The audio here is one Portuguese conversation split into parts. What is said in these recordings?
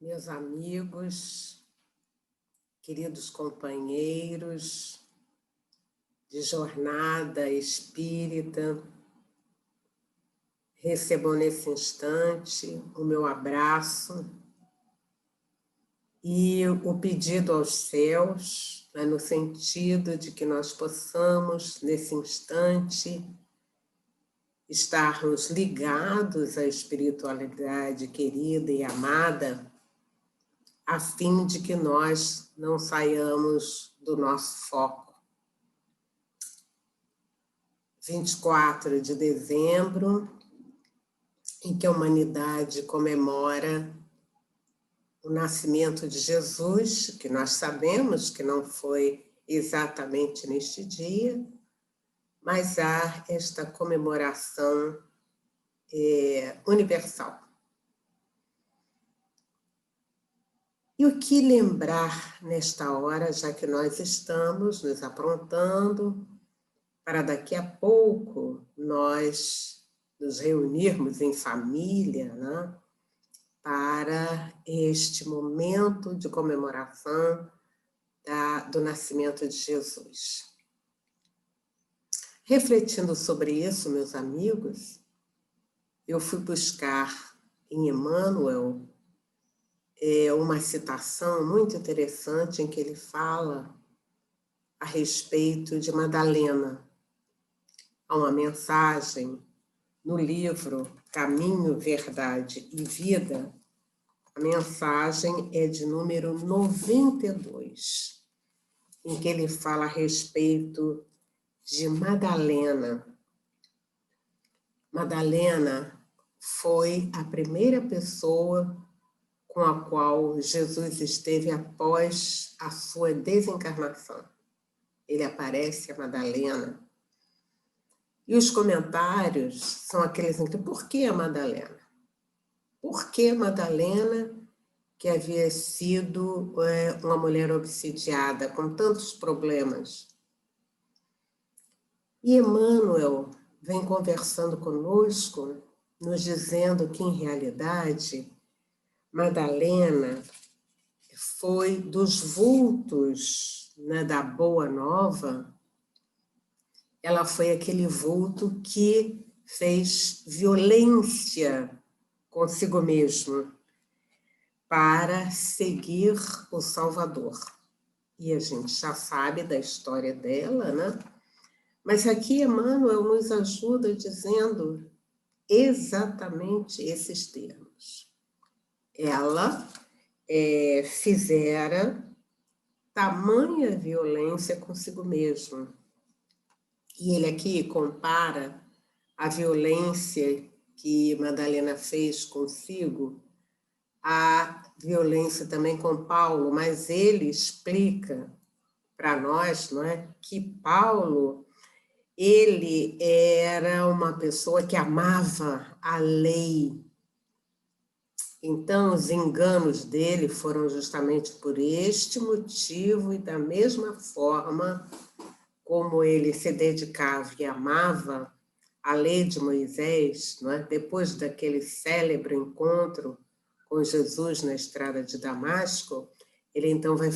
meus amigos, queridos companheiros de jornada espírita, recebam nesse instante o meu abraço e o pedido aos céus, no sentido de que nós possamos, nesse instante, estarmos ligados à espiritualidade querida e amada, a fim de que nós não saiamos do nosso foco. 24 de dezembro, em que a humanidade comemora o nascimento de Jesus, que nós sabemos que não foi exatamente neste dia, mas há esta comemoração universal. E o que lembrar nesta hora, já que nós estamos nos aprontando para daqui a pouco nós nos reunirmos em família, né, para este momento de comemoração do nascimento de Jesus. Refletindo sobre isso, meus amigos, eu fui buscar em Emmanuel uma citação muito interessante em que ele fala a respeito de Madalena. Há uma mensagem no livro Caminho, Verdade e Vida. A mensagem é de número 92, em que ele fala a respeito de Madalena. Madalena foi a primeira pessoa com a qual Jesus esteve após a sua desencarnação. Ele aparece a Madalena. E os comentários são aqueles em que, por que a Madalena? Por que Madalena, que havia sido uma mulher obsidiada, com tantos problemas? E Emmanuel vem conversando conosco, nos dizendo que, em realidade, Madalena foi dos vultos, né, da Boa Nova. Ela foi aquele vulto que fez violência consigo mesmo para seguir o Salvador. E a gente já sabe da história dela, né? Mas aqui Emmanuel nos ajuda dizendo exatamente esses termos. Ela fizera tamanha violência consigo mesma. E ele aqui compara a violência que Madalena fez consigo à violência também com Paulo, mas ele explica para nós, não é, que Paulo, ele era uma pessoa que amava a lei. Então, os enganos dele foram justamente por este motivo, e da mesma forma como ele se dedicava e amava a lei de Moisés, não é? Depois daquele célebre encontro com Jesus na estrada de Damasco, ele então vai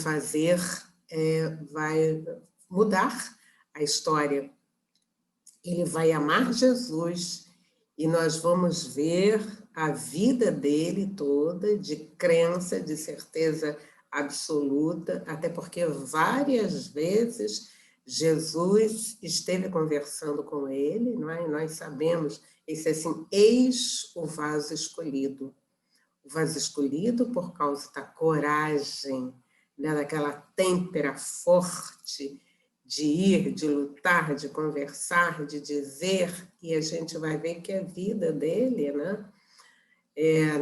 mudar a história. Ele vai amar Jesus e nós vamos ver a vida dele toda de crença, de certeza absoluta, até porque várias vezes Jesus esteve conversando com ele, não é? E nós sabemos, esse assim, eis o vaso escolhido. O vaso escolhido por causa da coragem, né, daquela têmpera forte de ir, de lutar, de conversar, de dizer, e a gente vai ver que a vida dele, né,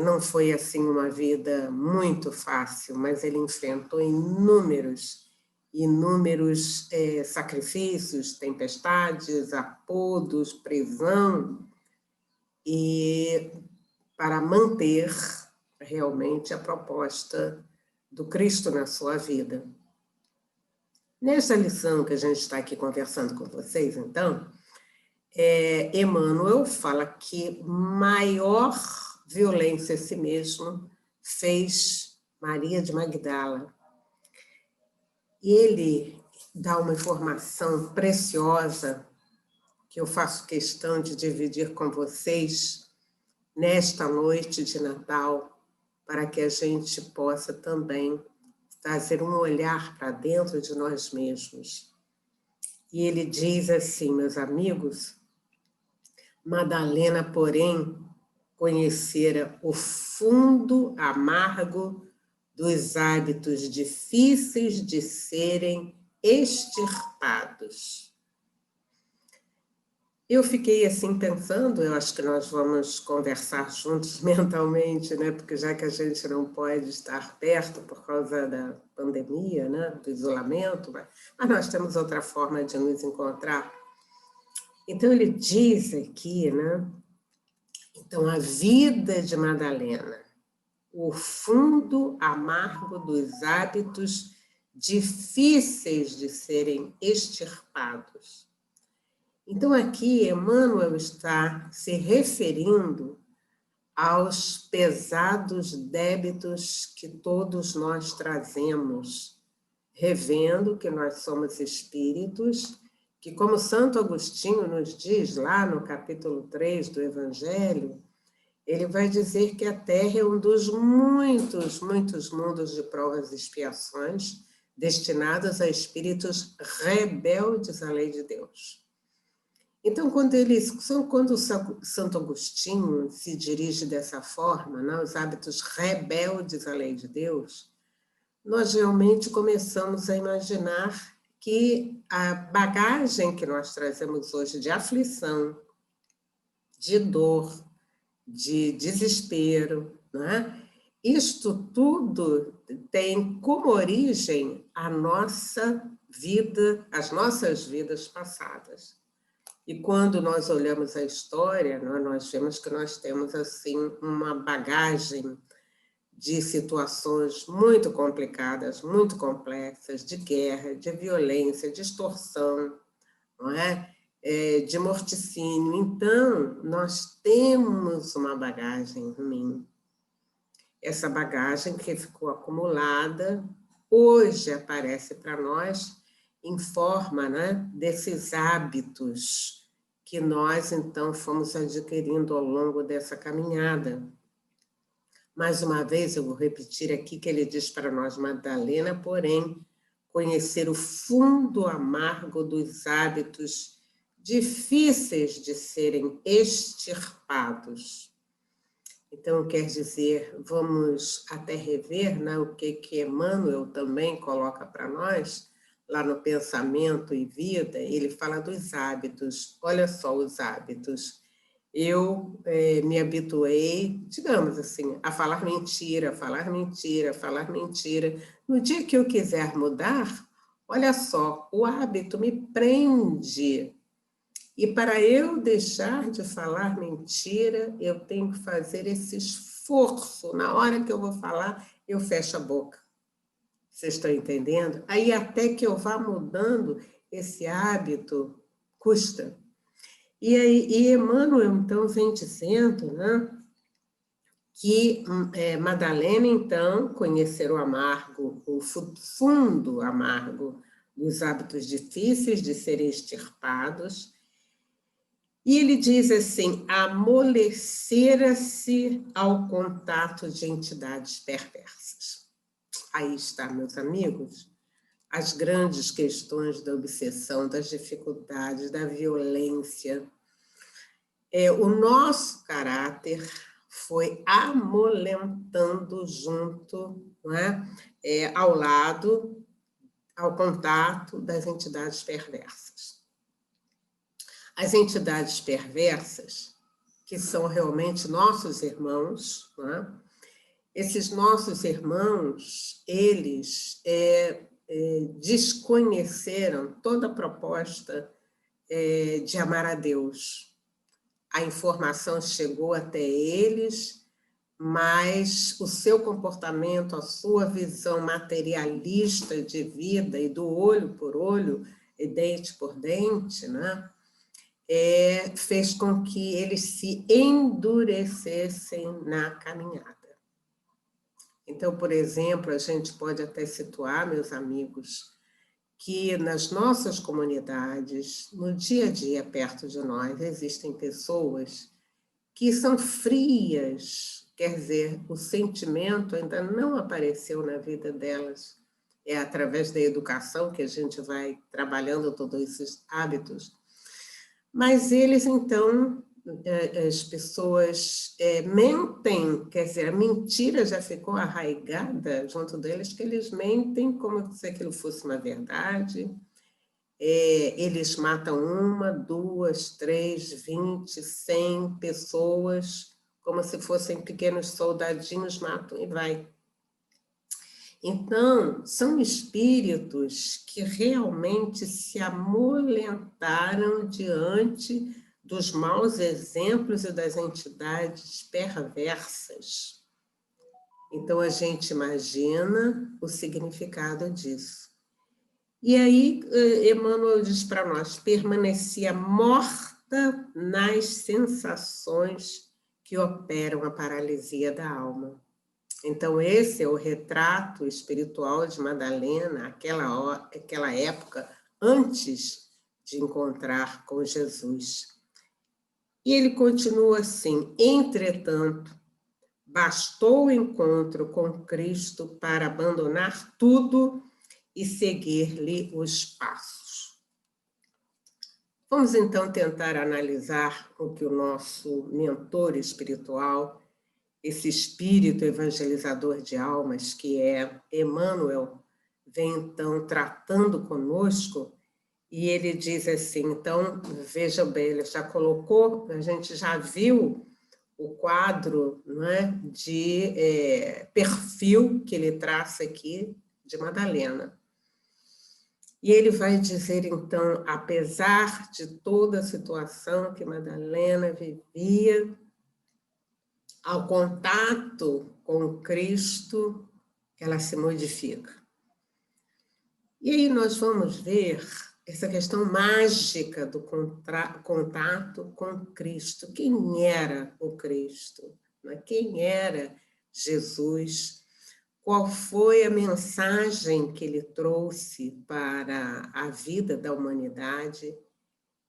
não foi assim uma vida muito fácil, mas ele enfrentou inúmeros sacrifícios, tempestades, apodos, prisão, e para manter realmente a proposta do Cristo na sua vida. Nessa lição que a gente está aqui conversando com vocês, então, Emmanuel fala que maior violência a si mesmo fez Maria de Magdala. E ele dá uma informação preciosa que eu faço questão de dividir com vocês nesta noite de Natal, para que a gente possa também trazer um olhar para dentro de nós mesmos. E ele diz assim, meus amigos, Madalena, porém, conhecera o fundo amargo dos hábitos difíceis de serem extirpados. Eu fiquei assim pensando, eu acho que nós vamos conversar juntos mentalmente, né? Porque já que a gente não pode estar perto por causa da pandemia, né? Do isolamento, mas nós temos outra forma de nos encontrar. Então ele diz aqui, né? Então a vida de Madalena, o fundo amargo dos hábitos difíceis de serem extirpados. Então, aqui, Emmanuel está se referindo aos pesados débitos que todos nós trazemos, revendo que nós somos espíritos, que, como Santo Agostinho nos diz lá no capítulo 3 do Evangelho, ele vai dizer que a Terra é um dos muitos mundos de provas e expiações destinados a espíritos rebeldes à lei de Deus. Então, quando Santo Agostinho se dirige dessa forma, né, os hábitos rebeldes à lei de Deus, nós realmente começamos a imaginar que a bagagem que nós trazemos hoje de aflição, de dor, de desespero, né? Isto tudo tem como origem a nossa vida, as nossas vidas passadas. E quando nós olhamos a história, nós vemos que nós temos assim uma bagagem de situações muito complicadas, muito complexas, de guerra, de violência, de extorsão, não é? De morticínio. Então, nós temos uma bagagem ruim. Essa bagagem que ficou acumulada, hoje aparece para nós em forma, né, desses hábitos que nós, então, fomos adquirindo ao longo dessa caminhada. Mais uma vez, eu vou repetir aqui que ele diz para nós, Madalena, porém, conhecer o fundo amargo dos hábitos difíceis de serem extirpados. Então, quer dizer, vamos até rever, né, o que Emmanuel também coloca para nós, lá no Pensamento e Vida, ele fala dos hábitos. Olha só os hábitos. Eu me habituei, digamos assim, a falar mentira, falar mentira, falar mentira. No dia que eu quiser mudar, olha só, o hábito me prende. E para eu deixar de falar mentira, eu tenho que fazer esse esforço. Na hora que eu vou falar, eu fecho a boca. Vocês estão entendendo? Aí até que eu vá mudando esse hábito, custa. E Emmanuel, então, vem dizendo, né, que Madalena, então, conhecer o amargo, o fundo amargo dos hábitos difíceis de serem extirpados. E ele diz assim, amolecera-se ao contato de entidades perversas. Aí está, meus amigos, as grandes questões da obsessão, das dificuldades, da violência. O nosso caráter foi amolentando junto, não é? Ao lado, ao contato das entidades perversas. As entidades perversas, que são realmente nossos irmãos, não é? Esses nossos irmãos, eles desconheceram toda a proposta de amar a Deus. A informação chegou até eles, mas o seu comportamento, a sua visão materialista de vida e do olho por olho e dente por dente, né, fez com que eles se endurecessem na caminhada. Então, por exemplo, a gente pode até situar, meus amigos, que nas nossas comunidades, no dia a dia perto de nós, existem pessoas que são frias, quer dizer, o sentimento ainda não apareceu na vida delas. É através da educação que a gente vai trabalhando todos esses hábitos. Mas eles, então, as pessoas mentem, quer dizer, a mentira já ficou arraigada junto deles, que eles mentem como se aquilo fosse uma verdade. Eles matam 1, 2, 3, 20, 100 pessoas, como se fossem pequenos soldadinhos, matam e vai. Então, são espíritos que realmente se amolentaram diante dos maus exemplos e das entidades perversas. Então, a gente imagina o significado disso. E aí, Emmanuel diz para nós, permanecia morta nas sensações que operam a paralisia da alma. Então, esse é o retrato espiritual de Madalena, aquela época, antes de encontrar com Jesus. E ele continua assim, entretanto, bastou o encontro com Cristo para abandonar tudo e seguir-lhe os passos. Vamos então tentar analisar o que o nosso mentor espiritual, esse espírito evangelizador de almas, que é Emmanuel, vem então tratando conosco, e ele diz assim, então, veja bem, ele já colocou, a gente já viu o quadro, não é, de perfil que ele traça aqui de Madalena. E ele vai dizer, então, apesar de toda a situação que Madalena vivia, ao contato com Cristo, ela se modifica. E aí nós vamos ver essa questão mágica do contato com Cristo. Quem era o Cristo? Quem era Jesus? Qual foi a mensagem que ele trouxe para a vida da humanidade?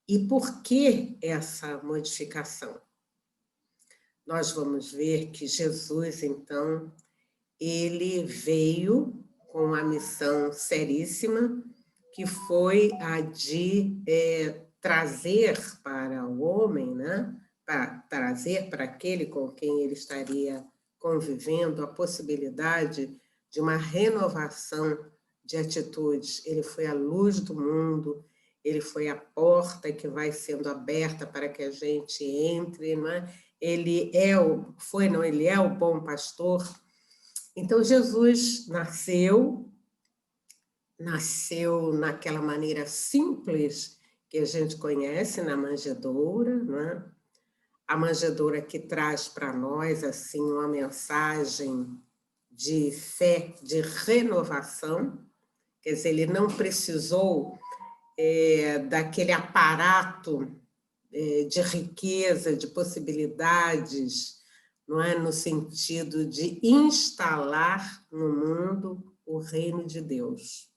E por que essa modificação? Nós vamos ver que Jesus, então, ele veio com a missão seríssima, que foi a de trazer para o homem, né? Para trazer para aquele com quem ele estaria convivendo a possibilidade de uma renovação de atitudes. Ele foi a luz do mundo, ele foi a porta que vai sendo aberta para que a gente entre, não é? Ele é o bom pastor. Então, Jesus nasceu naquela maneira simples que a gente conhece na manjedoura, né? A manjedoura que traz para nós assim uma mensagem de fé, de renovação, quer dizer, ele não precisou daquele aparato de riqueza, de possibilidades, não é? No sentido de instalar no mundo o reino de Deus.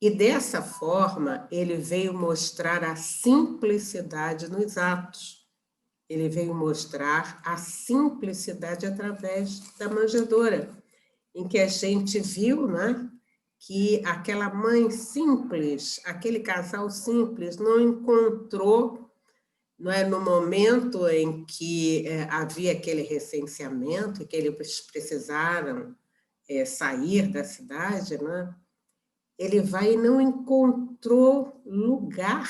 E dessa forma, ele veio mostrar a simplicidade nos atos. Ele veio mostrar a simplicidade através da manjedoura, em que a gente viu, né, que aquela mãe simples, aquele casal simples, não encontrou, não é, no momento em que havia aquele recenseamento, que eles precisaram sair da cidade, né? Ele vai e não encontrou lugar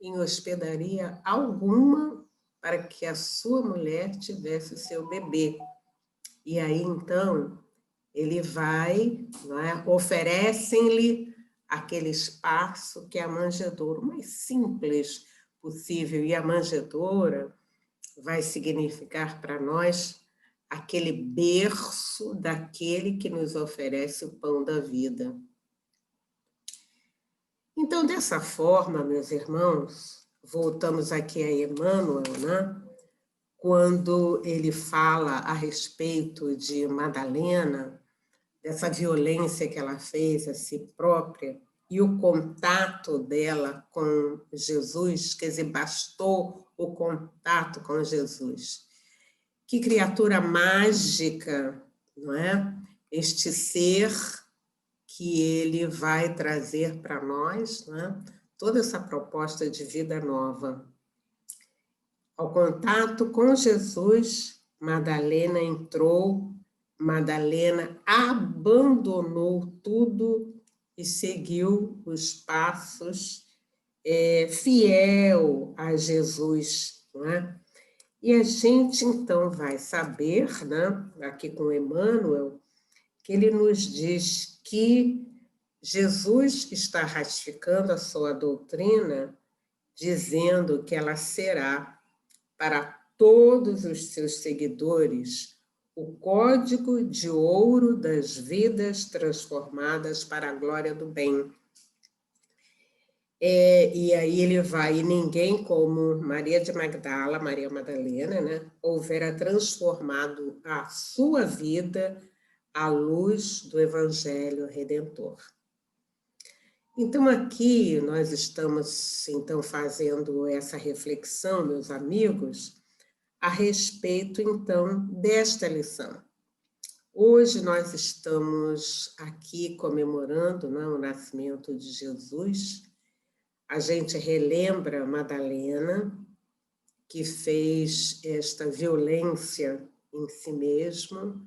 em hospedaria alguma para que a sua mulher tivesse o seu bebê. E aí, então, ele vai, não é? Oferecem-lhe aquele espaço que é a manjedoura, o mais simples possível. E a manjedoura vai significar para nós aquele berço daquele que nos oferece o pão da vida. Então, dessa forma, meus irmãos, voltamos aqui a Emmanuel, né? quando ele fala a respeito de Madalena, dessa violência que ela fez a si própria, e o contato dela com Jesus, quer dizer, bastou o contato com Jesus. Que criatura mágica, não é? Este ser que ele vai trazer para nós, não é? Toda essa proposta de vida nova. Ao contato com Jesus, Madalena entrou, Madalena abandonou tudo e seguiu os passos, fiel a Jesus, não é? E a gente, então, vai saber, né, aqui com Emmanuel, que ele nos diz que Jesus está ratificando a sua doutrina, dizendo que ela será, para todos os seus seguidores, o código de ouro das vidas transformadas para a glória do bem. E aí ele vai, e ninguém como Maria de Magdala, Maria Madalena, né, houvera transformado a sua vida à luz do Evangelho Redentor. Então, aqui nós estamos, então, fazendo essa reflexão, meus amigos, a respeito, então, desta lição. Hoje nós estamos aqui comemorando, né, o nascimento de Jesus. A gente relembra Madalena, que fez esta violência em si mesma,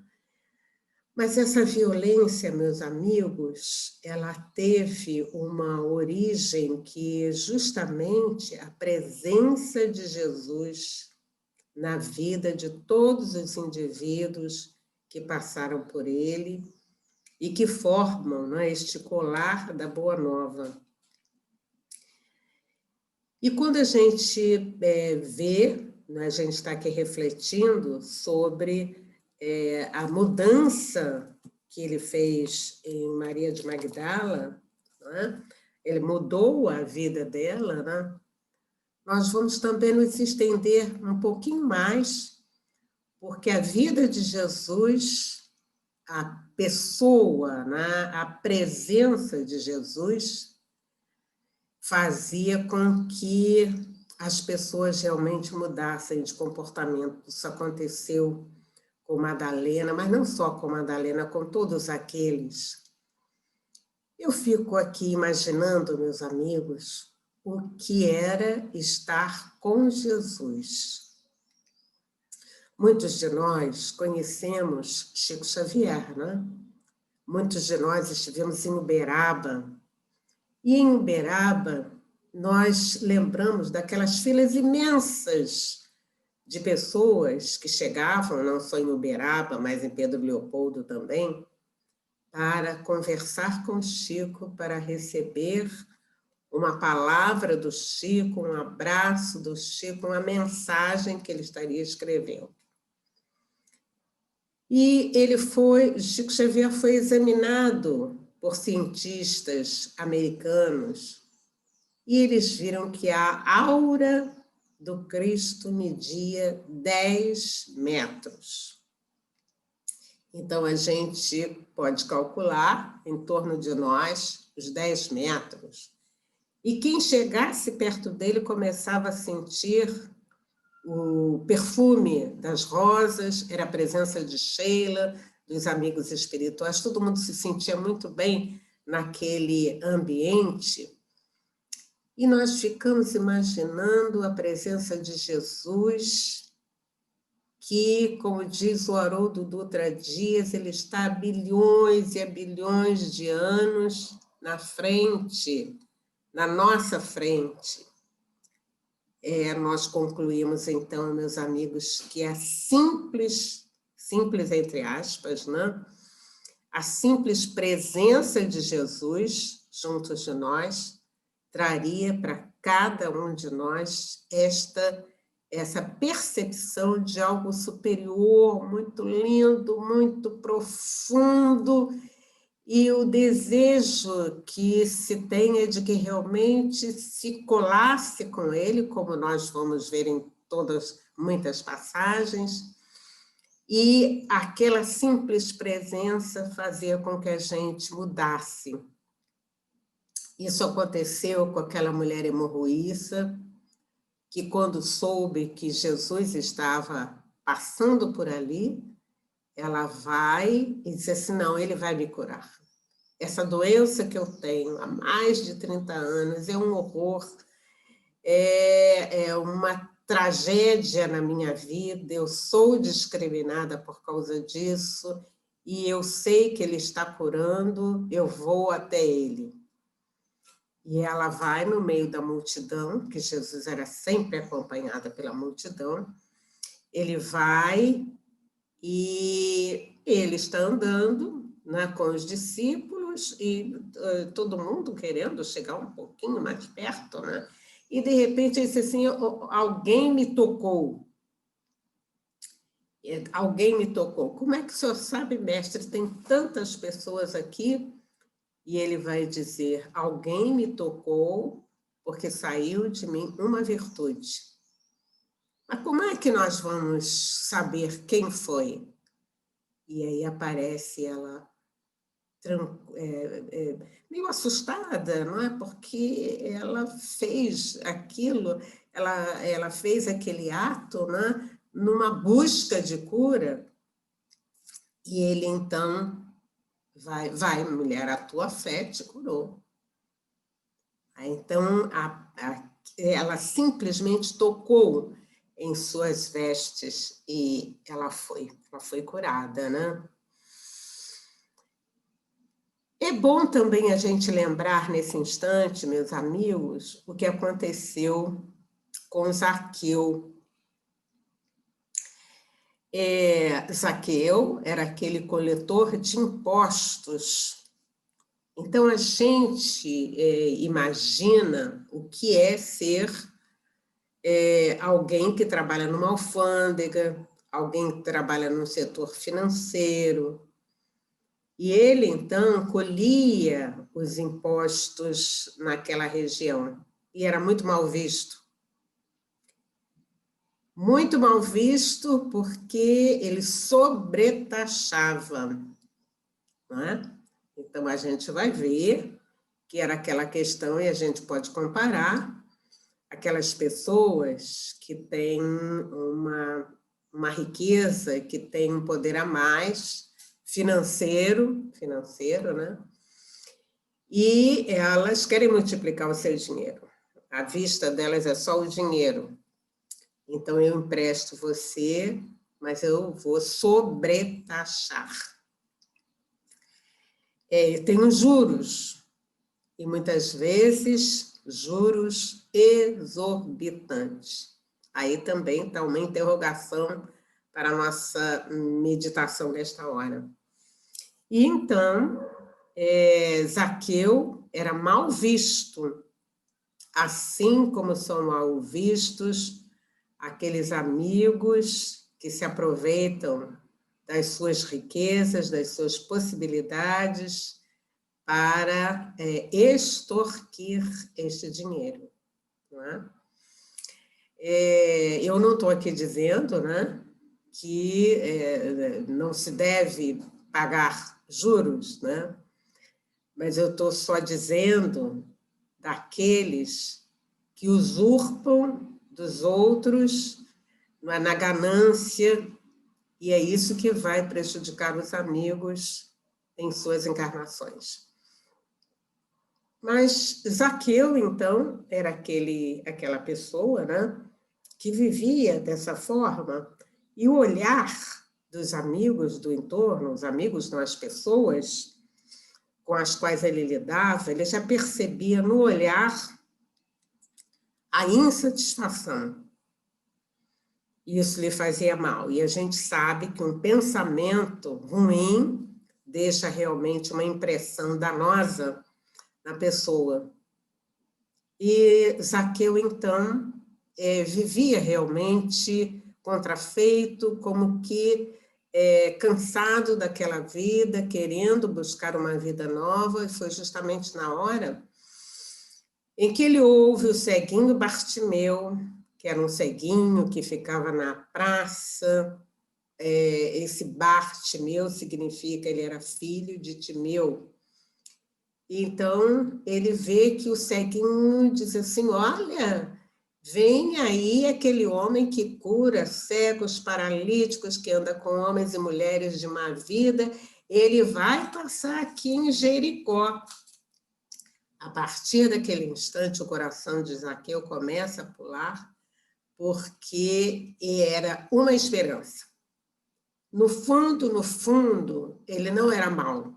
mas essa violência, meus amigos, ela teve uma origem que justamente a presença de Jesus na vida de todos os indivíduos que passaram por ele e que formam, né, este colar da Boa Nova. E quando a gente vê, né, a gente está aqui refletindo sobre a mudança que ele fez em Maria de Magdala, né? Ele mudou a vida dela, né? Nós vamos também nos estender um pouquinho mais, porque a vida de Jesus, a pessoa, né, a presença de Jesus, fazia com que as pessoas realmente mudassem de comportamento. Isso aconteceu com Madalena, mas não só com Madalena, com todos aqueles. Eu fico aqui imaginando, meus amigos, o que era estar com Jesus. Muitos de nós conhecemos Chico Xavier, né? Muitos de nós estivemos em Uberaba. E em Uberaba, nós lembramos daquelas filas imensas de pessoas que chegavam, não só em Uberaba, mas em Pedro Leopoldo também, para conversar com Chico, para receber uma palavra do Chico, um abraço do Chico, uma mensagem que ele estaria escrevendo. E Chico Xavier foi examinado por cientistas americanos e eles viram que a aura do Cristo media 10 metros. Então, a gente pode calcular em torno de nós os 10 metros. E quem chegasse perto dele começava a sentir o perfume das rosas, era a presença de Sheila, dos amigos espirituais, todo mundo se sentia muito bem naquele ambiente. E nós ficamos imaginando a presença de Jesus, que, como diz o Haroldo Dutra Dias, ele está há bilhões e há bilhões de anos na frente, na nossa frente. Nós concluímos, então, meus amigos, que a simples entre aspas, né? A simples presença de Jesus junto de nós traria para cada um de nós essa percepção de algo superior, muito lindo, muito profundo, e o desejo que se tenha de que realmente se colasse com ele, como nós vamos ver em muitas passagens, e aquela simples presença fazia com que a gente mudasse. Isso aconteceu com aquela mulher hemorroíça, que quando soube que Jesus estava passando por ali, ela vai e diz assim, não, ele vai me curar. Essa doença que eu tenho há mais de 30 anos é um horror, é uma tragédia na minha vida, eu sou discriminada por causa disso, e eu sei que ele está curando, eu vou até ele. E ela vai no meio da multidão, que Jesus era sempre acompanhada pela multidão, ele vai e ele está andando, né, com os discípulos e todo mundo querendo chegar um pouquinho mais perto, né? E de repente ele disse assim, alguém me tocou. Alguém me tocou. Como é que o senhor sabe, mestre? Tem tantas pessoas aqui. E ele vai dizer, alguém me tocou porque saiu de mim uma virtude. Mas como é que nós vamos saber quem foi? E aí aparece ela meio assustada, não é? Porque ela fez aquilo, ela fez aquele ato, né? Numa busca de cura. E ele, então, vai, mulher, a tua fé te curou. Então, ela simplesmente tocou em suas vestes e ela foi curada, né? É bom também a gente lembrar nesse instante, meus amigos, o que aconteceu com Zaqueu. Zaqueu era aquele coletor de impostos. Então, a gente imagina o que é ser alguém que trabalha numa alfândega, alguém que trabalha no setor financeiro. E ele, então, colhia os impostos naquela região. E era muito mal visto. Muito mal visto porque ele sobretaxava, não é? Então, a gente vai ver que era aquela questão, e a gente pode comparar, aquelas pessoas que têm uma riqueza, que têm um poder a mais, financeiro, né? E elas querem multiplicar o seu dinheiro. A vista delas é só o dinheiro. Então, eu empresto você, mas eu vou sobretaxar. Tem os juros, e muitas vezes juros exorbitantes. Aí também está uma interrogação para a nossa meditação nesta hora. E então, Zaqueu era mal visto, assim como são mal vistos aqueles amigos que se aproveitam das suas riquezas, das suas possibilidades, para extorquir este dinheiro. Não é? Eu não estou aqui dizendo, né, que não se deve pagar juros, né? Mas eu estou só dizendo daqueles que usurpam dos outros na ganância, e é isso que vai prejudicar os amigos em suas encarnações. Mas Zaqueu, então, era aquela pessoa, né, que vivia dessa forma, e o olhar dos amigos do entorno, os amigos não, as pessoas com as quais ele lidava, ele já percebia no olhar a insatisfação. Isso lhe fazia mal. E a gente sabe que um pensamento ruim deixa realmente uma impressão danosa na pessoa. E Zaqueu, então, vivia realmente contrafeito, como que cansado daquela vida, querendo buscar uma vida nova, e foi justamente na hora em que ele ouve o ceguinho Bartimeu, que era um ceguinho que ficava na praça. Esse Bartimeu significa ele era filho de Timeu. Então, ele vê que o ceguinho diz assim, olha, vem aí aquele homem que cura cegos, paralíticos, que anda com homens e mulheres de má vida, ele vai passar aqui em Jericó. A partir daquele instante, o coração de Zaqueu começa a pular, porque era uma esperança. No fundo, ele não era mau.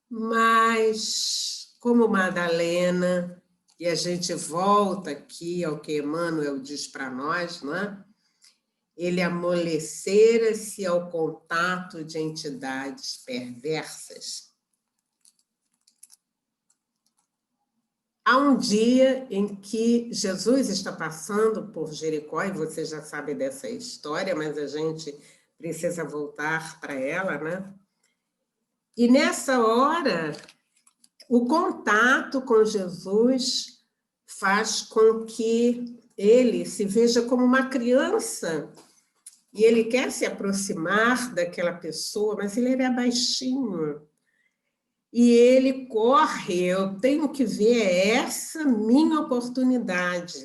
Mas, como Madalena, e a gente volta aqui ao que Emmanuel diz para nós, não é? Ele amolecera-se ao contato de entidades perversas. Há um dia em que Jesus está passando por Jericó, e você já sabe dessa história, mas a gente precisa voltar para ela, né? E nessa hora, o contato com Jesus faz com que ele se veja como uma criança e ele quer se aproximar daquela pessoa, mas ele era baixinho. E ele corre, eu tenho que ver essa minha oportunidade.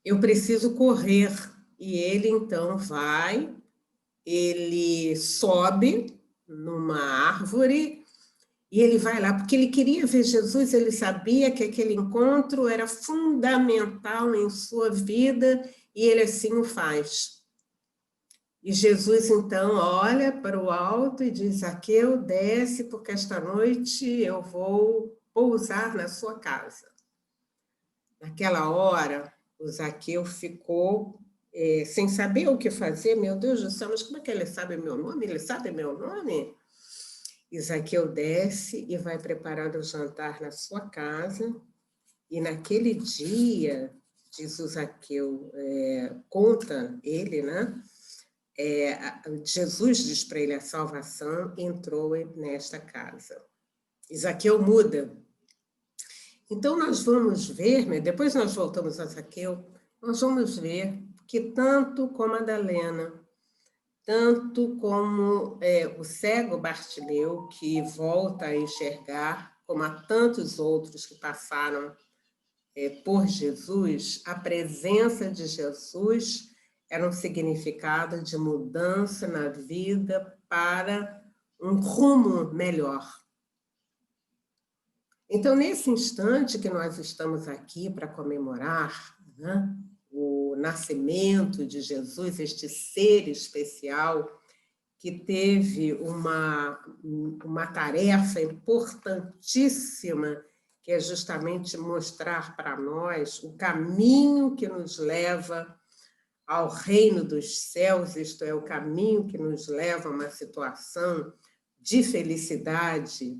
Eu preciso correr. E ele então vai, ele sobe numa árvore e ele vai lá, porque ele queria ver Jesus, ele sabia que aquele encontro era fundamental em sua vida e ele assim o faz. E Jesus, então, olha para o alto e diz, Zaqueu, desce, porque esta noite eu vou pousar na sua casa. Naquela hora, o Zaqueu ficou sem saber o que fazer. Meu Deus do céu, mas como é que ele sabe meu nome? Ele sabe meu nome? E Zaqueu desce e vai preparar o jantar na sua casa. E naquele dia, diz o Zaqueu, conta ele, né? Jesus diz para ele, a salvação entrou nesta casa. E Zaqueu muda. Então, nós vamos ver, né? Depois nós voltamos a Zaqueu, nós vamos ver que tanto como a Madalena, tanto como o cego Bartimeu, que volta a enxergar, como há tantos outros que passaram por Jesus, a presença de Jesus era um significado de mudança na vida para um rumo melhor. Então, nesse instante que nós estamos aqui para comemorar, né, o nascimento de Jesus, este ser especial que teve uma tarefa importantíssima, que é justamente mostrar para nós o caminho que nos leva ao reino dos céus, isto é, o caminho que nos leva a uma situação de felicidade.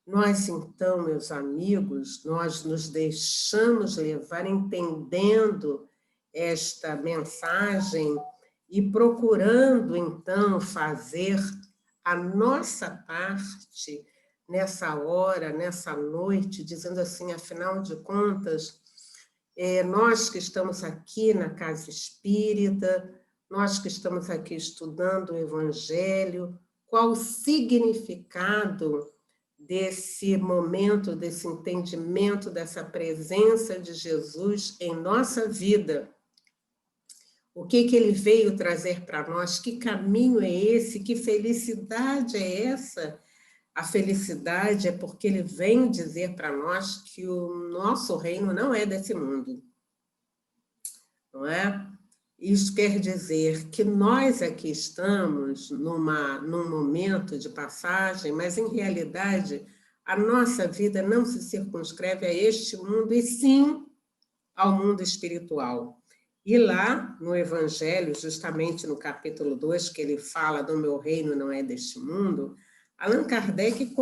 Nós, então, meus amigos, nós nos deixamos levar entendendo esta mensagem e procurando, então, fazer a nossa parte nessa hora, nessa noite, dizendo assim, afinal de contas, nós que estamos aqui na Casa Espírita, nós que estamos aqui estudando o Evangelho, qual o significado desse momento, desse entendimento, dessa presença de Jesus em nossa vida. O que ele veio trazer para nós? Que caminho é esse? Que felicidade é essa? A felicidade é porque ele vem dizer para nós que o nosso reino não é desse mundo. Não é? Isso quer dizer que nós aqui estamos num momento de passagem, mas, em realidade, a nossa vida não se circunscreve a este mundo, e sim ao mundo espiritual. E lá, no Evangelho, justamente no capítulo 2, que ele fala do meu reino não é deste mundo, Allan Kardec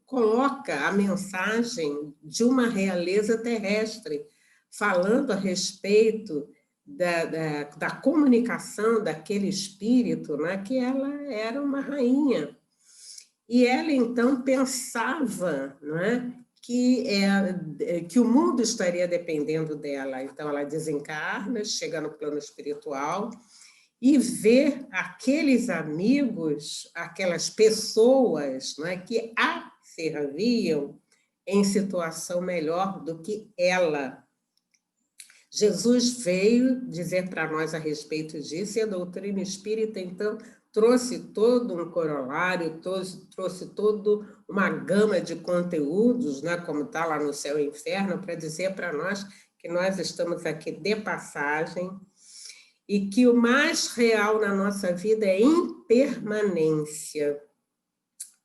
coloca a mensagem de uma realeza terrestre, falando a respeito da comunicação daquele espírito, né, que ela era uma rainha. E ela, então, pensava, não é, que o mundo estaria dependendo dela. Então, ela desencarna, chega no plano espiritual e vê aqueles amigos, aquelas pessoas, não é, que a serviam em situação melhor do que ela. Jesus veio dizer para nós a respeito disso, e a doutrina espírita, então, trouxe todo um corolário, trouxe toda uma gama de conteúdos, né, como está lá no Céu e Inferno, para dizer para nós que nós estamos aqui de passagem e que o mais real na nossa vida é impermanência.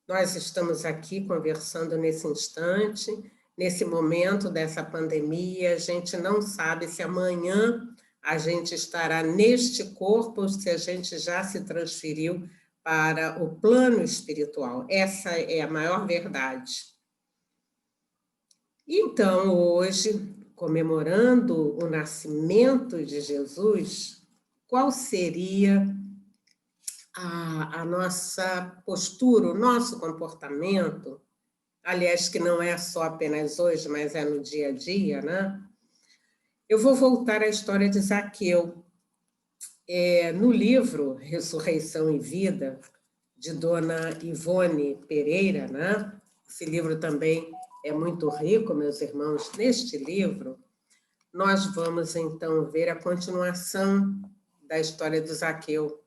Nós estamos aqui conversando nesse instante, nesse momento dessa pandemia, a gente não sabe se amanhã a gente estará neste corpo ou se a gente já se transferiu para o plano espiritual. Essa é a maior verdade. Então, hoje, comemorando o nascimento de Jesus, qual seria a nossa postura, o nosso comportamento, aliás, que não é só apenas hoje, mas é no dia a dia, né? Eu vou voltar à história de Zaqueu. No livro Ressurreição e Vida, de Dona Ivone Pereira, né? Esse livro também é muito rico, meus irmãos. Neste livro, nós vamos, então, ver a continuação da história do Zaqueu.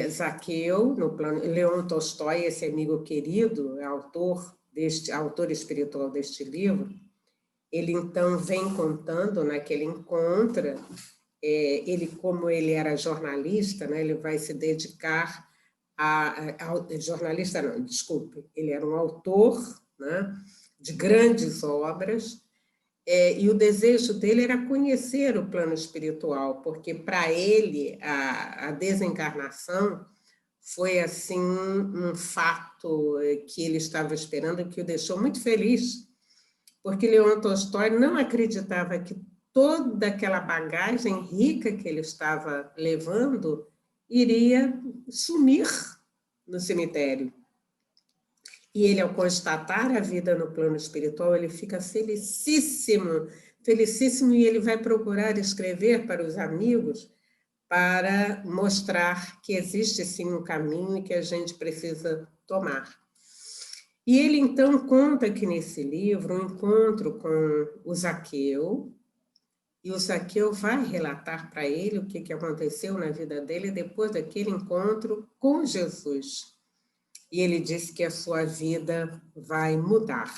Zaqueu, no plano, Leon Tolstói, esse amigo querido, autor espiritual deste livro, ele então vem contando, né, que ele encontra, ele, como ele era jornalista, né, ele vai se dedicar jornalista não, desculpe, ele era um autor, né, de grandes obras, e o desejo dele era conhecer o plano espiritual, porque para ele a desencarnação foi assim um fato que ele estava esperando, que o deixou muito feliz, porque Leon Tolstói não acreditava que toda aquela bagagem rica que ele estava levando iria sumir no cemitério. E ele, ao constatar a vida no plano espiritual, ele fica felicíssimo, felicíssimo, e ele vai procurar escrever para os amigos para mostrar que existe sim um caminho que a gente precisa tomar. E ele então conta aqui nesse livro um encontro com o Zaqueu, e o Zaqueu vai relatar para ele o que aconteceu na vida dele depois daquele encontro com Jesus. E ele disse que a sua vida vai mudar.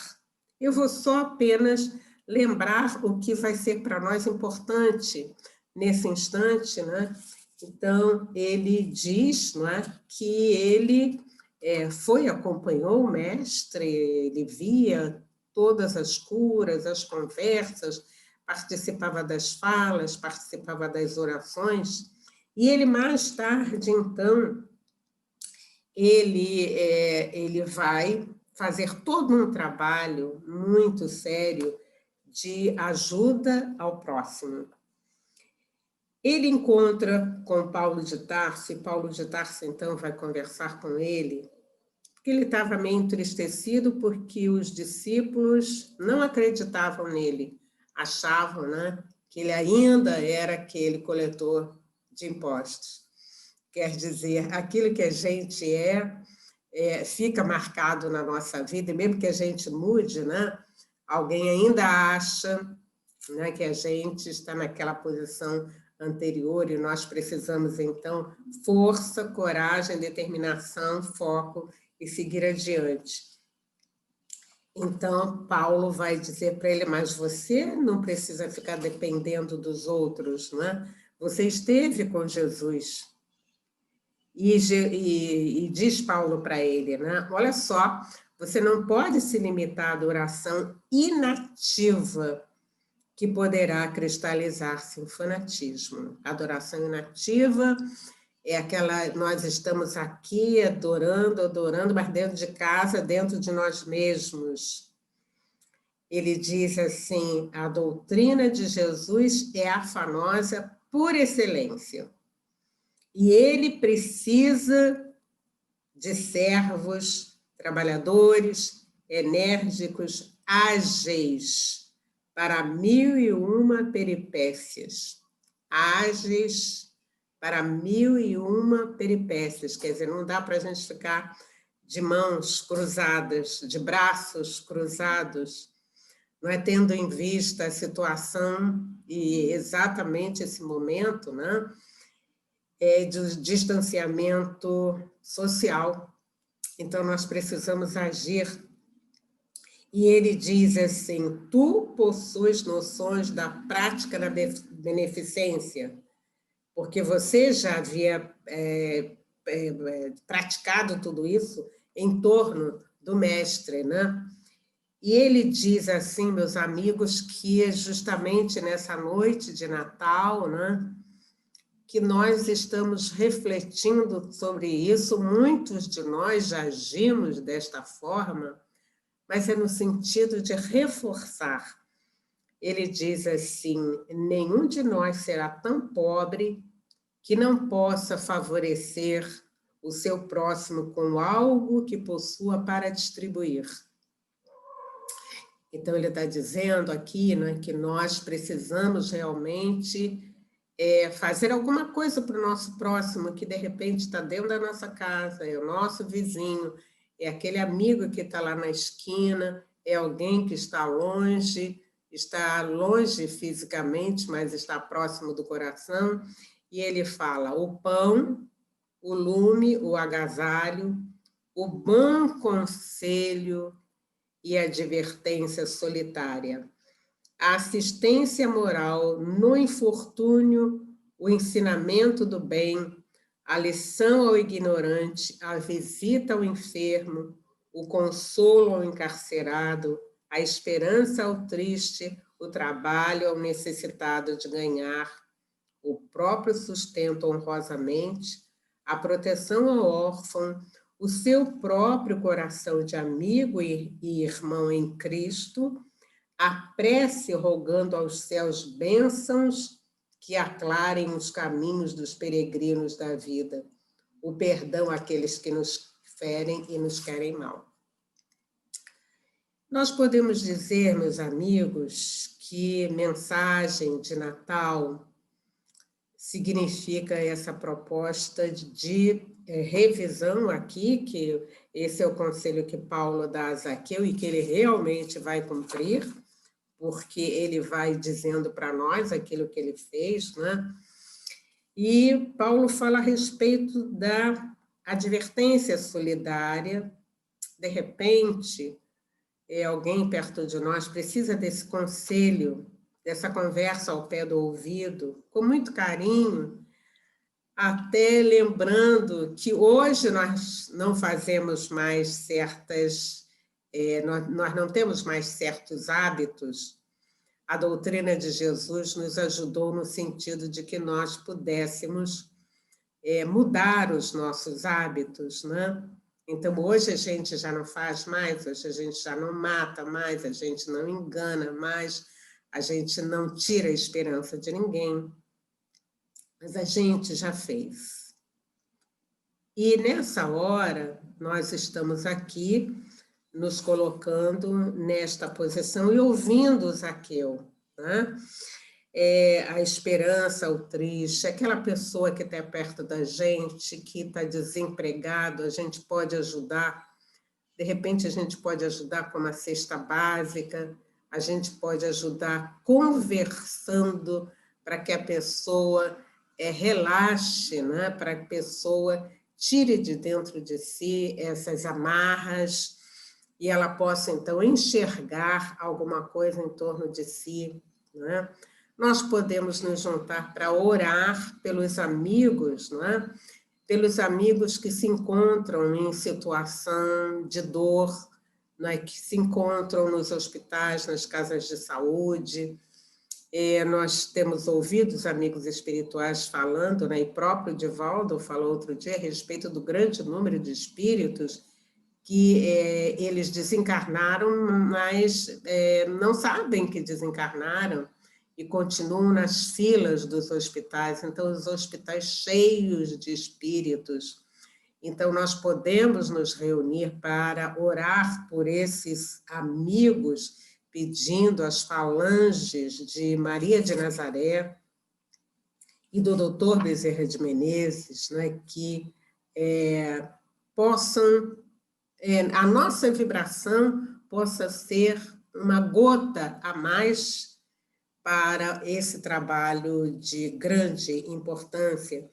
Eu vou só apenas lembrar o que vai ser para nós importante nesse instante, né? Então, ele diz, não é, que ele acompanhou o mestre, ele via todas as curas, as conversas, participava das falas, participava das orações, e ele mais tarde, então, ele vai fazer todo um trabalho muito sério de ajuda ao próximo. Ele encontra com Paulo de Tarso, e Paulo de Tarso, então, vai conversar com ele, porque ele estava meio entristecido porque os discípulos não acreditavam nele, achavam, né, que ele ainda era aquele coletor de impostos. Quer dizer, aquilo que a gente fica marcado na nossa vida, e mesmo que a gente mude, né, alguém ainda acha, né, que a gente está naquela posição anterior e nós precisamos, então, força, coragem, determinação, foco e seguir adiante. Então, Paulo vai dizer para ele, mas você não precisa ficar dependendo dos outros, né? Você esteve com Jesus. E diz Paulo para ele, né? Olha só, você não pode se limitar à adoração inativa que poderá cristalizar-se em fanatismo. A adoração inativa é aquela, nós estamos aqui adorando, mas dentro de casa, dentro de nós mesmos. Ele diz assim, a doutrina de Jesus é afanosa por excelência. E ele precisa de servos, trabalhadores, enérgicos, ágeis para 1001 peripécias. Ágeis para 1001 peripécias. Quer dizer, não dá para a gente ficar de mãos cruzadas, de braços cruzados, não é, tendo em vista a situação e exatamente esse momento, né, de distanciamento social. Então, nós precisamos agir. E ele diz assim: tu possuis noções da prática da beneficência, porque você já havia praticado tudo isso em torno do mestre, né? E ele diz assim, meus amigos, que é justamente nessa noite de Natal, né, que nós estamos refletindo sobre isso. Muitos de nós já agimos desta forma, mas é no sentido de reforçar. Ele diz assim: nenhum de nós será tão pobre que não possa favorecer o seu próximo com algo que possua para distribuir. Então, ele está dizendo aqui, né, que nós precisamos realmente fazer alguma coisa para o nosso próximo, que de repente está dentro da nossa casa, é o nosso vizinho, é aquele amigo que está lá na esquina, é alguém que está longe fisicamente, mas está próximo do coração. E ele fala: o pão, o lume, o agasalho, o bom conselho e a advertência solitária, a assistência moral no infortúnio, o ensinamento do bem, a lição ao ignorante, a visita ao enfermo, o consolo ao encarcerado, a esperança ao triste, o trabalho ao necessitado de ganhar, o próprio sustento honrosamente, a proteção ao órfão, o seu próprio coração de amigo e irmão em Cristo, a prece rogando aos céus bênçãos que aclarem os caminhos dos peregrinos da vida, o perdão àqueles que nos ferem e nos querem mal. Nós podemos dizer, meus amigos, que mensagem de Natal significa essa proposta de revisão aqui, que esse é o conselho que Paulo dá a Zaqueu e que ele realmente vai cumprir, porque ele vai dizendo para nós aquilo que ele fez, né? E Paulo fala a respeito da advertência solidária. De repente, alguém perto de nós precisa desse conselho, dessa conversa ao pé do ouvido, com muito carinho, até lembrando que hoje nós não fazemos mais nós não temos mais certos hábitos. A doutrina de Jesus nos ajudou no sentido de que nós pudéssemos mudar os nossos hábitos, né? Então, hoje a gente já não faz mais, hoje a gente já não mata mais, a gente não engana mais, a gente não tira a esperança de ninguém, mas a gente já fez. E nessa hora, nós estamos aqui nos colocando nesta posição e ouvindo o Zaqueu, né? A esperança, o triste, aquela pessoa que está perto da gente, que está desempregado, a gente pode ajudar. De repente, a gente pode ajudar com uma cesta básica, a gente pode ajudar conversando para que a pessoa relaxe, né? Para que a pessoa tire de dentro de si essas amarras e ela possa, então, enxergar alguma coisa em torno de si, né? Nós podemos nos juntar para orar pelos amigos, não é? Pelos amigos que se encontram em situação de dor, não é? Que se encontram nos hospitais, nas casas de saúde. Nós temos ouvido os amigos espirituais falando, né? E próprio Divaldo falou outro dia a respeito do grande número de espíritos que eles desencarnaram, mas não sabem que desencarnaram, e continuam nas filas dos hospitais. Então, os hospitais cheios de espíritos. Então, nós podemos nos reunir para orar por esses amigos, pedindo as falanges de Maria de Nazaré e do Dr. Bezerra de Menezes, né, que possam, a nossa vibração possa ser uma gota a mais para esse trabalho de grande importância.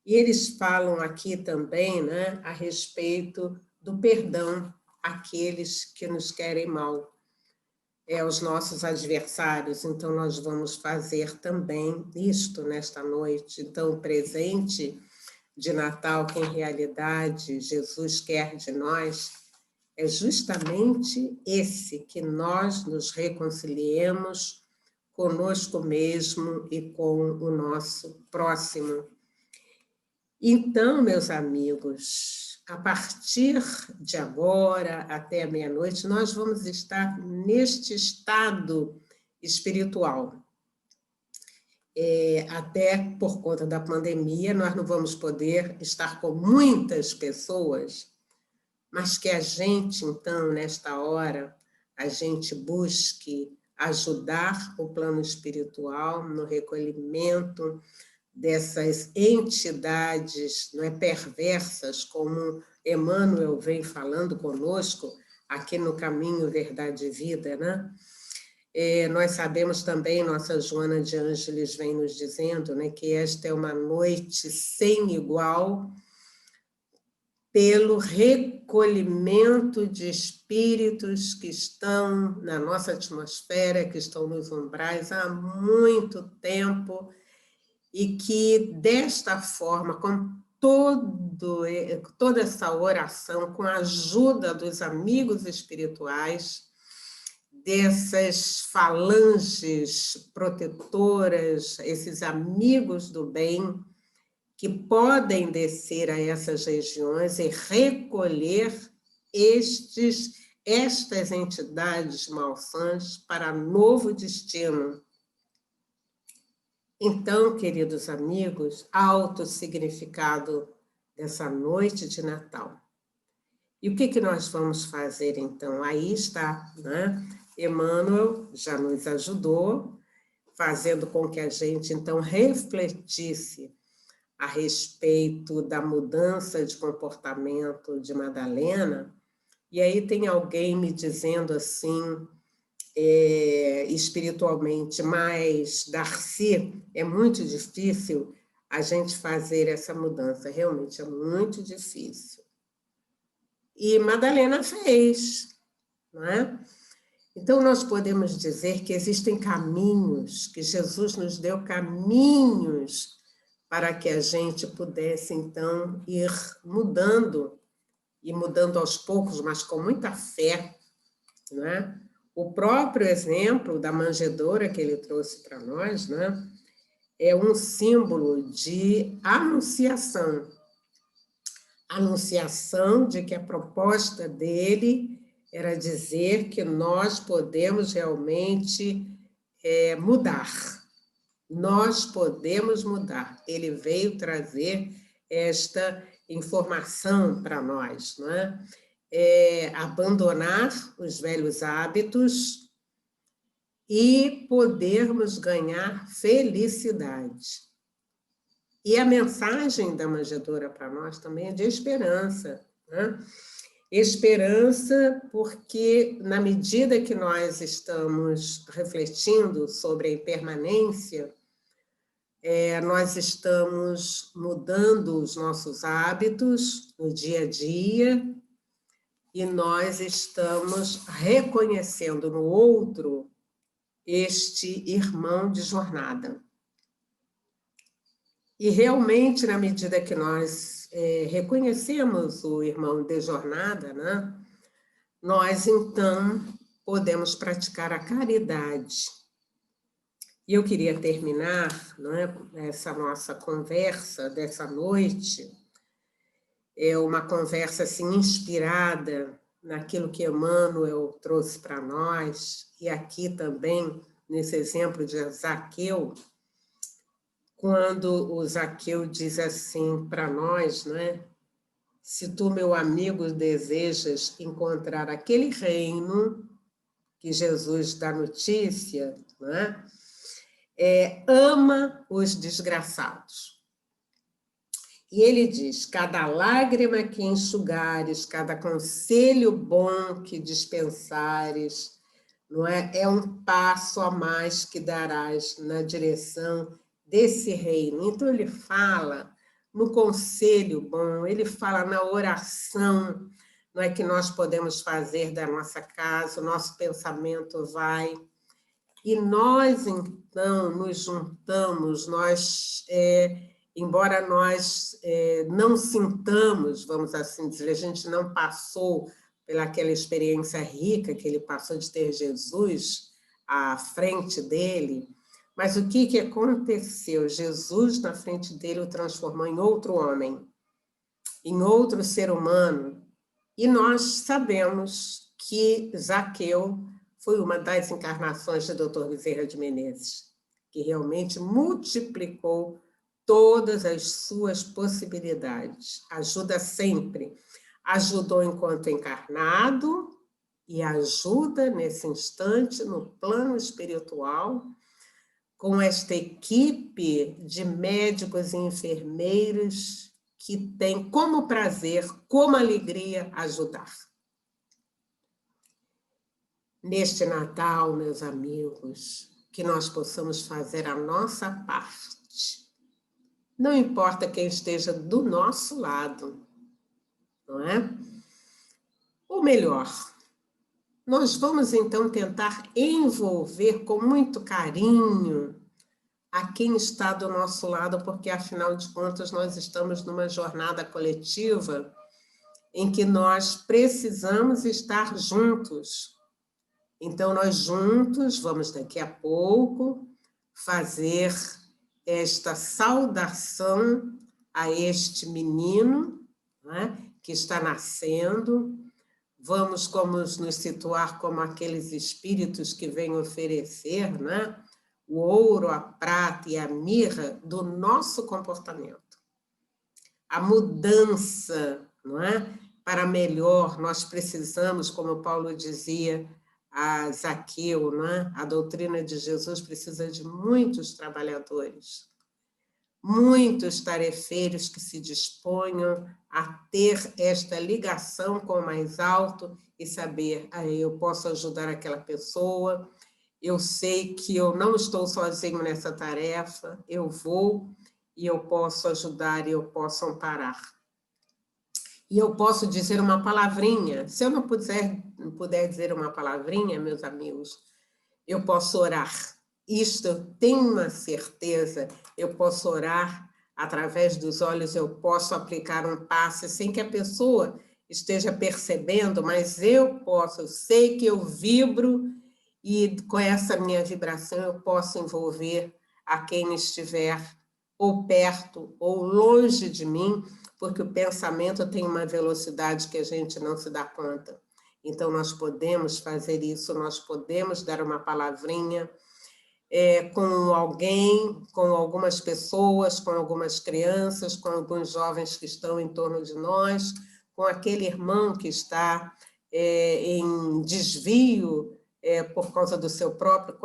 E eles falam aqui também, né, a respeito do perdão àqueles que nos querem mal, os nossos adversários. Então, nós vamos fazer também isto nesta noite. Então, o presente de Natal, que em realidade Jesus quer de nós, é justamente esse, que nós nos reconciliemos conosco mesmo e com o nosso próximo. Então, meus amigos, a partir de agora até a meia-noite, nós vamos estar neste estado espiritual. Até por conta da pandemia, nós não vamos poder estar com muitas pessoas, mas que a gente, então, nesta hora, a gente busque ajudar o plano espiritual no recolhimento dessas entidades, não é, perversas, como Emmanuel vem falando conosco aqui no Caminho, Verdade e Vida, né? Nós sabemos também, nossa Joana de Ângeles vem nos dizendo, né, que esta é uma noite sem igual, pelo recolhimento de espíritos que estão na nossa atmosfera, que estão nos umbrais há muito tempo, e que, desta forma, com toda essa oração, com a ajuda dos amigos espirituais, dessas falanges protetoras, esses amigos do bem, que podem descer a essas regiões e recolher estas entidades malsãs para novo destino. Então, queridos amigos, alto significado dessa noite de Natal. E o que nós vamos fazer, então? Aí está, né? Emmanuel já nos ajudou, fazendo com que a gente, então, refletisse a respeito da mudança de comportamento de Madalena, e aí tem alguém me dizendo assim, espiritualmente, mas, Darcy, é muito difícil a gente fazer essa mudança, realmente é muito difícil. E Madalena fez, não é? Então, nós podemos dizer que existem caminhos, que Jesus nos deu caminhos para que a gente pudesse, então, ir mudando, e mudando aos poucos, mas com muita fé, não é? O próprio exemplo da manjedoura que ele trouxe para nós, né, é um símbolo de anunciação. Anunciação de que a proposta dele era dizer que nós podemos realmente mudar. Nós podemos mudar. Ele veio trazer esta informação para nós, não é? Abandonar os velhos hábitos e podermos ganhar felicidade. E a mensagem da manjedoura para nós também é de esperança, né? Esperança porque, na medida que nós estamos refletindo sobre a impermanência, nós estamos mudando os nossos hábitos no dia a dia, e nós estamos reconhecendo no outro este irmão de jornada. E realmente, na medida que nós reconhecemos o irmão de jornada, né, nós, então, podemos praticar a caridade. E eu queria terminar, né, essa nossa conversa dessa noite, uma conversa assim, inspirada naquilo que Emmanuel trouxe para nós, e aqui também, nesse exemplo de Zaqueu, quando o Zaqueu diz assim para nós, né? Se tu, meu amigo, desejas encontrar aquele reino que Jesus dá notícia, né? Ama os desgraçados. E ele diz, cada lágrima que enxugares, cada conselho bom que dispensares, não é? É um passo a mais que darás na direção desse reino. Então, ele fala no conselho bom, ele fala na oração, não é que nós podemos fazer da nossa casa, o nosso pensamento vai. E nós, então, nos juntamos, embora nós não sintamos, vamos assim dizer, a gente não passou pelaquela experiência rica que ele passou de ter Jesus à frente dele, mas o que aconteceu? Jesus, na frente dele, o transformou em outro homem, em outro ser humano, e nós sabemos que Zaqueu foi uma das encarnações do Dr. Bezerra de Menezes, que realmente multiplicou todas as suas possibilidades. Ajuda sempre. Ajudou enquanto encarnado e ajuda nesse instante no plano espiritual, com esta equipe de médicos e enfermeiros que tem como prazer, como alegria ajudar. Neste Natal, meus amigos, que nós possamos fazer a nossa parte. Não importa quem esteja do nosso lado, não é? Ou melhor, nós vamos então tentar envolver com muito carinho a quem está do nosso lado, porque afinal de contas nós estamos numa jornada coletiva em que nós precisamos estar juntos. Então, nós juntos vamos daqui a pouco fazer esta saudação a este menino, né, que está nascendo. Vamos como nos situar como aqueles espíritos que vêm oferecer, né, o ouro, a prata e a mirra do nosso comportamento. A mudança, não é? Para melhor, nós precisamos, como Paulo dizia a Zaqueu, não é? A doutrina de Jesus precisa de muitos trabalhadores, muitos tarefeiros que se disponham a ter esta ligação com o mais alto e saber, eu posso ajudar aquela pessoa, eu sei que eu não estou sozinho nessa tarefa, eu vou e eu posso ajudar e eu posso amparar. E eu posso dizer uma palavrinha. Se eu não puder dizer uma palavrinha, meus amigos, eu posso orar. Isto eu tenho uma certeza, eu posso orar através dos olhos, eu posso aplicar um passe sem que a pessoa esteja percebendo, mas eu posso, eu sei que eu vibro e com essa minha vibração eu posso envolver a quem estiver ou perto ou longe de mim, porque o pensamento tem uma velocidade que a gente não se dá conta. Então, nós podemos fazer isso, nós podemos dar uma palavrinha com alguém, com algumas pessoas, com algumas crianças, com alguns jovens que estão em torno de nós, com aquele irmão que está em desvio por causa do seu próprio,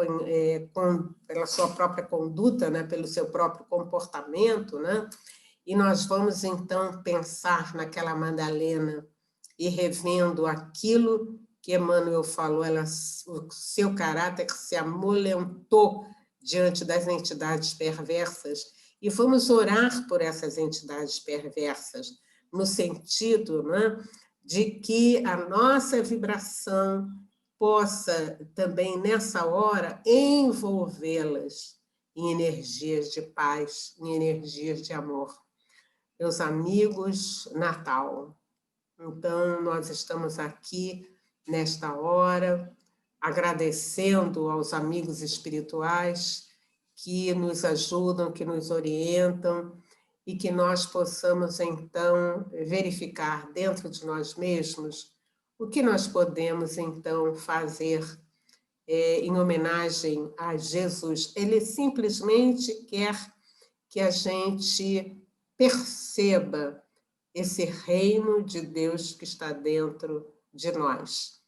pela sua própria conduta, né, pelo seu próprio comportamento, né? E nós vamos, então, pensar naquela Madalena e revendo aquilo que Emmanuel falou, o seu caráter se amolentou diante das entidades perversas, e vamos orar por essas entidades perversas, no sentido, né, de que a nossa vibração possa também, nessa hora, envolvê-las em energias de paz, em energias de amor. Meus amigos, Natal. Então, nós estamos aqui, nesta hora, agradecendo aos amigos espirituais que nos ajudam, que nos orientam, e que nós possamos, então, verificar dentro de nós mesmos o que nós podemos, então, fazer em homenagem a Jesus. Ele simplesmente quer que a gente perceba esse reino de Deus que está dentro de nós.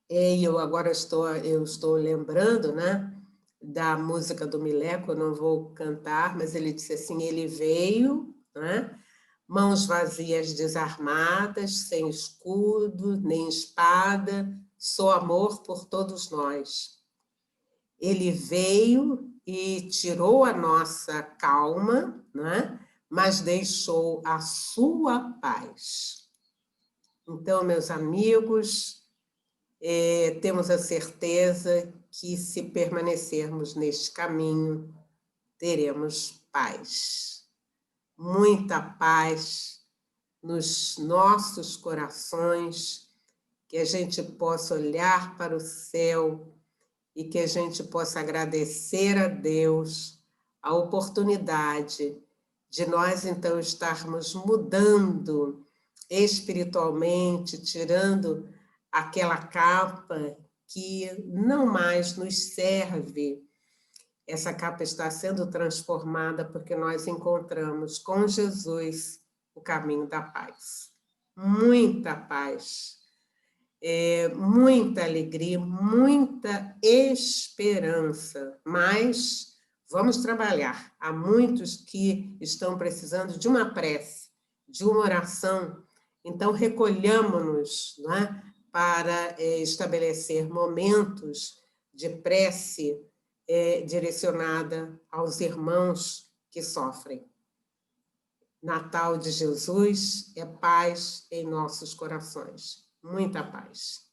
E eu agora estou lembrando, né, da música do Mileco, eu não vou cantar, mas ele disse assim, ele veio, né, mãos vazias desarmadas, sem escudo, nem espada, só amor por todos nós. Ele veio e tirou a nossa calma, né, mas deixou a sua paz. Então, meus amigos, temos a certeza que se permanecermos neste caminho, teremos paz. Muita paz nos nossos corações, que a gente possa olhar para o céu e que a gente possa agradecer a Deus a oportunidade de nós, então, estarmos mudando espiritualmente, tirando aquela capa que não mais nos serve. Essa capa está sendo transformada porque nós encontramos com Jesus o caminho da paz. Muita paz, muita alegria, muita esperança, mas vamos trabalhar. Há muitos que estão precisando de uma prece, de uma oração, então recolhamos, né, para estabelecer momentos de prece direcionada aos irmãos que sofrem. Natal de Jesus é paz em nossos corações. Muita paz.